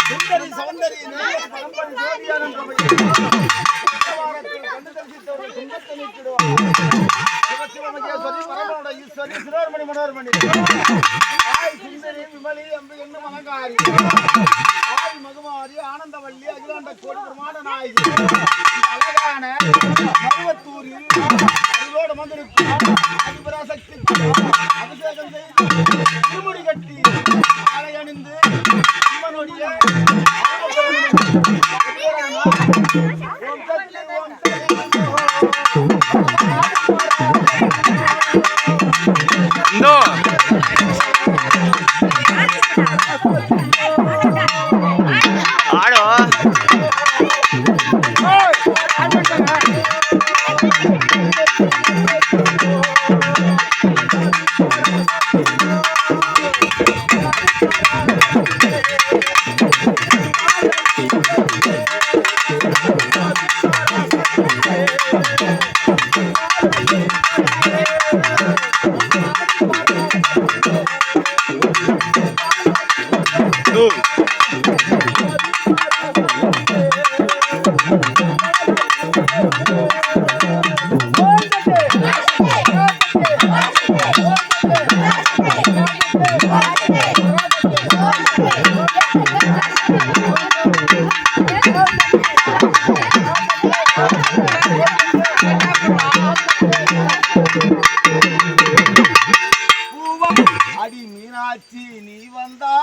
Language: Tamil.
சுந்தரி சௌந்தரி பரம்பரை ஜோதியார் என்ற ஈஸ்வரி சிரோர்மணி மனோர்மணி ஆய் சுந்தரி விமலி அம்பு என்ன மனங்காரி ஆய் மகுமாரி ஆனந்தவல்லி அகிலாண்ட கோடி பிரமாண நாயகி அழகான மருவத்தூரில் அருளோடு வந்திருக்கும் அதிபராசக்தி அபிஷேகம் செய்து திருமுடி கட்டி ஆலை அணிந்து அம்மனுடைய ఆడో அடி மீனாட்சி நீ வந்தா